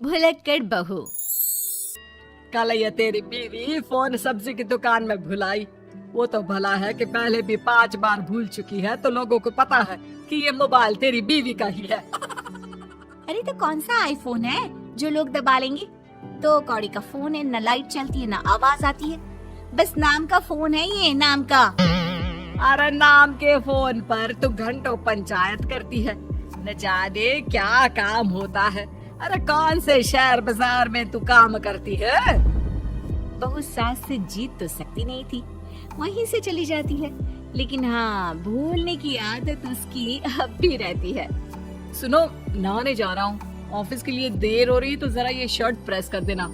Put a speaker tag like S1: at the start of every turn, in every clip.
S1: भुलक्कड़ बहू।
S2: कल ये तेरी बीवी फोन सब्जी की दुकान में भुलाई। वो तो भला है कि पहले भी 5 बार भूल चुकी है, तो लोगों को पता है कि ये मोबाइल तेरी बीवी का ही है।
S1: अरे तो कौन सा आईफोन है जो लोग दबा लेंगे? 2 कौड़ी का फोन है, न लाइट चलती है न आवाज आती है, बस नाम का फोन है ये, नाम का।
S2: अरे नाम के फोन पर तू घंटों पंचायत करती है, न जाने क्या काम होता है। अरे कौन से शहर बाजार में तू काम करती है?
S1: बहू सास से जीत तो सकती नहीं थी, वहीं से चली जाती है, लेकिन हाँ भूलने की आदत उसकी अब भी रहती है।
S2: सुनो, नहाने जा रहा हूँ, ऑफिस के लिए देर हो रही है, तो जरा ये शर्ट प्रेस कर देना।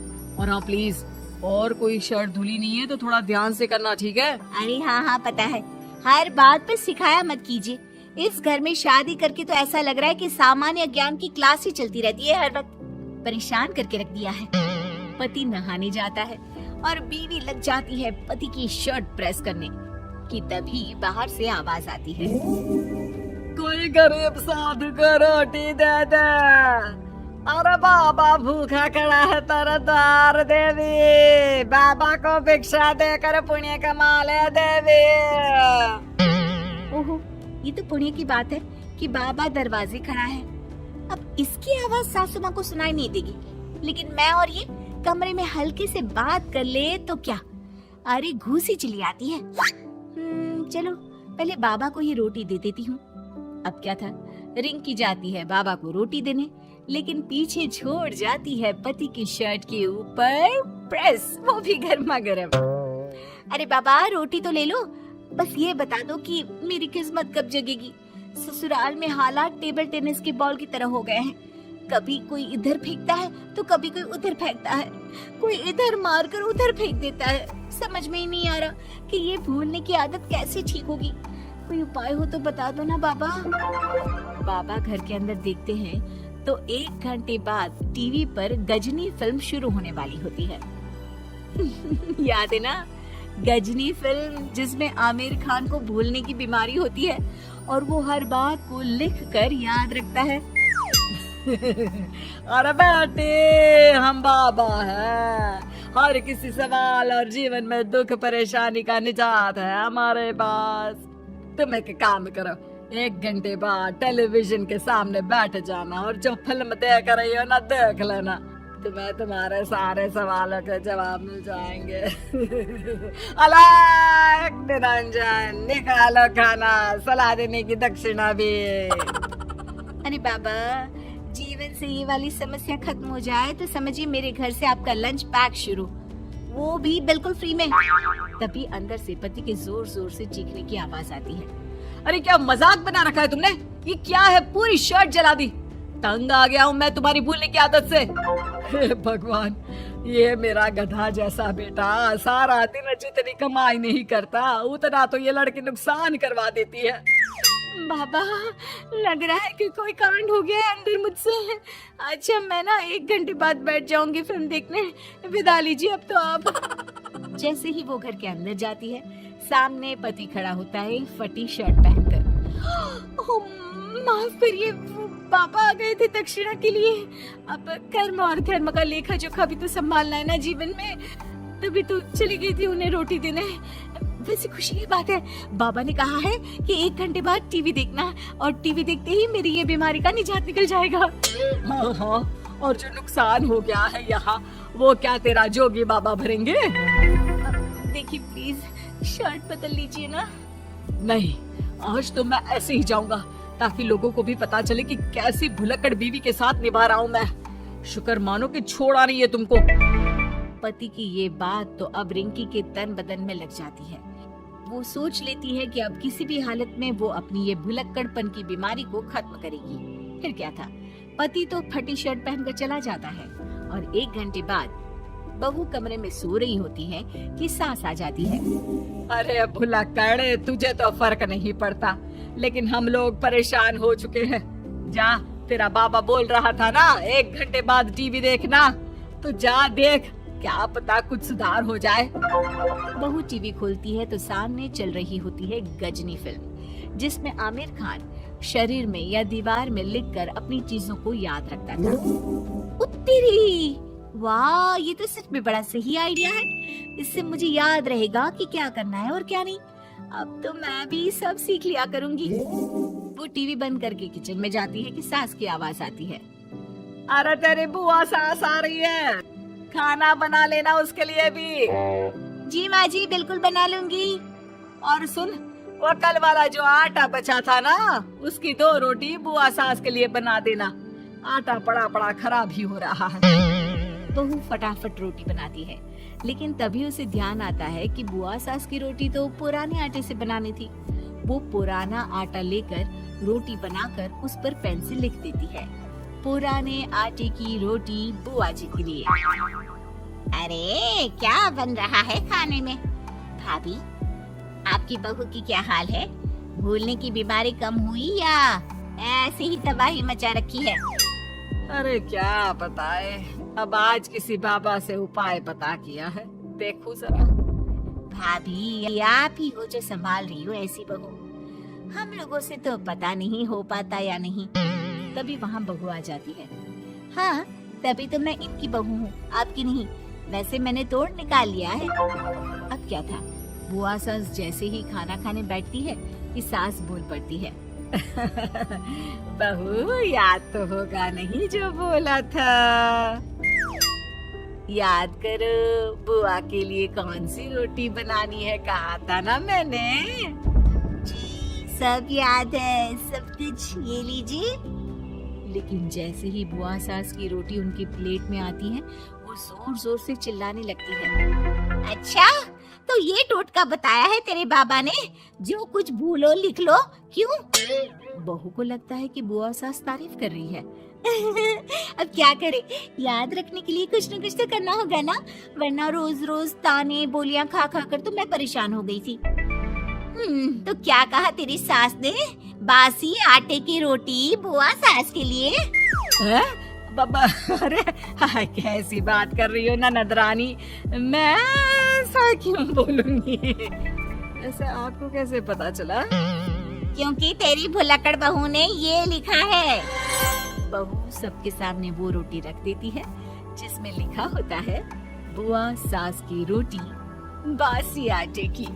S2: और हाँ प्लीज, और कोई शर्ट धुली नहीं है तो थोड़ा ध्यान से करना, ठीक है?
S1: अरे हाँ पता है, हर बात पर सिखाया मत कीजिए। इस घर में शादी करके तो ऐसा लग रहा है कि सामान्य ज्ञान की क्लास ही चलती रहती है, हर वक्त परेशान करके रख दिया है। पति नहाने जाता है और बीवी लग जाती है पति की शर्ट प्रेस करने कि तभी बाहर से आवाज आती है,
S2: कोई गरीब साधु को रोटी दे दे। अरे बाबा भूखा खड़ा है तेरे द्वार देवी, बाबा को भिक्षा देकर पुण्य कमा ले देवी।
S1: ओहो, ये तो पुण्य की बात है कि बाबा दरवाजे खड़ा है। अब इसकी आवाज सासू माँ को सुनाई नहीं देगी, लेकिन मैं और ये कमरे में हल्के से बात कर ले तो क्या, अरे घूसी चली आती है। चलो पहले बाबा को ये रोटी दे देती हूँ। अब क्या था, रिंकी जाती है बाबा को रोटी देने, लेकिन पीछे छोड़ जाती है पति की शर्ट के ऊपर प्रेस, वो भी गर्मा गर्म। अरे बाबा रोटी तो ले लो, बस ये बता दो कि मेरी किस्मत कब जगेगी। ससुराल में हालात टेबल टेनिस के बॉल की तरह हो गए हैं, कभी कोई इधर फेंकता है तो कभी कोई उधर फेंकता है, कोई इधर मारकर उधर फेंक देता है। समझ में ही नहीं आ रहा कि ये भूलने की आदत कैसे ठीक होगी। कोई उपाय हो तो बता दो ना बाबा। बाबा घर के अंदर देखते हैं तो 1 घंटे बाद टीवी पर गजनी फिल्म शुरू होने वाली होती है। याद है ना, गजनी फिल्म जिसमें आमिर खान को भूलने की बीमारी होती है और वो हर बात को लिख कर याद रखता है।
S2: अरे बेटे, हम बाबा हैं, हर किसी सवाल और जीवन में दुख परेशानी का निजात है हमारे पास। तुम एक काम करो, 1 घंटे बाद टेलीविजन के सामने बैठ जाना और जो फिल्म देख रही हो ना देख लेना, तुम्हें तुम्हारे सारे सवालों के जवाब मिल जाएंगे। अलग निरंजन, निकालो खाना, सलाह देने की दक्षिणा भी।
S1: अरे बाबा, जीवन से ये वाली समस्या खत्म हो जाए तो समझिए मेरे घर से आपका लंच पैक शुरू, वो भी बिल्कुल फ्री में। तभी अंदर से पति के जोर जोर से चीखने की आवाज आती है।
S2: अरे क्या मजाक बना रखा है तुमने? ये क्या है, पूरी शर्ट जला दी। तंग आ गया हूँ मैं तुम्हारी भूलने की आदत से। हे भगवान, ये मेरा गधा जैसा बेटा सारा दिन जितनी कमाई नहीं करता उतना तो ये लड़की नुकसान करवा देती है।
S1: बाबा, लग रहा है कि कोई कांड हो गया है अंदर मुझसे। अच्छा मैं ना 1 घंटे बाद बैठ जाऊंगी फिल्म देखने, विदा लीजिए अब तो आप। जैसे ही वो घर के अंदर जाती है, सामने पति खड़ा होता है फटी शर्ट पहनकर। ओह, माफ करिए, पापा आ गए थे दक्षिणा के लिए। अब कर्म और धर्म का लेखा जोखा भी तो संभालना है ना जीवन में, तभी तो चली गई थी उन्हें रोटी देने। वैसे खुशी की बात है, बाबा ने कहा है कि 1 घंटे बाद टीवी देखना, और टीवी देखते ही मेरी ये बीमारी का निजात निकल जाएगा।
S2: हाँ, और जो नुकसान हो गया है यहाँ, वो क्या तेरा जोगी बाबा भरेंगे?
S1: देखिए प्लीज, शर्ट बदल लीजिए ना।
S2: नहीं, आज तो मैं ऐसे ही जाऊंगा ताकि लोगों को भी पता चले कि कैसी भुलक्कड़ बीवी के साथ निभा रहा हूँ मैं। शुक्र मानो कि छोड़ा नहीं है तुमको।
S1: पति की ये बात तो अब रिंकी के तन बदन में लग जाती है। वो सोच लेती है कि अब किसी भी हालत में वो अपनी ये भुलक्कड़पन की बीमारी को खत्म करेगी। फिर क्या था, पति तो फटी शर्ट पहनकर चला जाता है और 1 घंटे बाद बहू कमरे में सो रही होती है कि सास आ जाती है।
S2: अरे भुलक्कड़, तुझे तो फर्क नहीं पड़ता, लेकिन हम लोग परेशान हो चुके हैं। जा, तेरा बाबा बोल रहा था ना 1 घंटे बाद टीवी देखना, तो जा देख, क्या पता कुछ सुधार हो जाए।
S1: बहू टीवी खोलती है तो सामने चल रही होती है गजनी फिल्म, जिसमें आमिर खान शरीर में या दीवार में लिखकर अपनी चीजों को याद रखता था। उत्ते तेरी, वाह ये तो सच में बड़ा सही आइडिया है। इससे मुझे याद रहेगा कि क्या करना है और क्या नहीं। अब तो मैं भी सब सीख लिया करूंगी। वो टीवी बंद करके किचन में जाती है कि सास की आवाज आती है।
S2: अरे तेरी बुआ सास आ रही है, खाना बना लेना उसके लिए भी।
S1: जी माँ जी, बिल्कुल बना लूंगी।
S2: और सुन, वो कल वाला जो आटा बचा था ना, उसकी 2 रोटी बुआ सास के लिए बना देना। आटा पड़ा पड़ा खराब ही हो रहा है।
S1: बहू फटाफट रोटी बनाती है, लेकिन तभी उसे ध्यान आता है कि बुआ सास की रोटी तो पुराने आटे से बनानी थी। वो पुराना आटा लेकर रोटी बनाकर उस पर पेन से लिख देती है, पुराने आटे की रोटी बुआ जी के लिए। अरे क्या बन रहा है खाने में? भाभी, आपकी बहू की क्या हाल है? भूलने की बीमारी कम हुई या ऐसे ही तबाही मचा रखी है?
S2: अरे क्या बताए, अब आज किसी बाबा से उपाय पता किया है, देखो जरा।
S1: भाभी, आप ही हो जो संभाल रही हो ऐसी बहू। हम लोगों से तो पता नहीं हो पाता या नहीं। तभी वहाँ बहू आ जाती है। हाँ, तभी तो मैं इनकी बहू हूँ, आपकी नहीं। वैसे मैंने तोड़ निकाल लिया है। अब क्या था, बुआ सास जैसे ही खाना खाने बैठती है कि सास बोल पड़ती है।
S2: बहू, याद तो होगा नहीं जो बोला था? याद करो, बुआ के लिए कौन सी रोटी बनानी है, कहा था ना मैंने।
S1: जी, सब याद है, सब कुछ, ये लीजिए। लेकिन जैसे ही बुआ सास की रोटी उनकी प्लेट में आती है, वो जोर जोर से चिल्लाने लगती है। अच्छा, तो ये टोटका बताया है तेरे बाबा ने, जो कुछ भूलो लिख लो, क्यों? बहू को लगता है कि बुआ सास तारीफ कर रही है। अब क्या करे, याद रखने के लिए कुछ न कुछ तो करना होगा ना, वरना रोज रोज ताने बोलियां खा खा कर तो मैं परेशान हो गई थी। तो क्या कहा तेरी सास ने? बासी आटे की रोटी बुआ सास के लिए?
S2: है? बाबा, अरे कैसी बात कर रही हो ननद रानी, मैं ऐसा क्यों बोलूंगी? ऐसे आपको कैसे पता चला?
S1: क्योंकि तेरी भुलक्कड़ बहू ने ये लिखा है। बहू सबके सामने वो रोटी रख देती है जिसमें लिखा होता है, बुआ सास की रोटी बासी आटे की।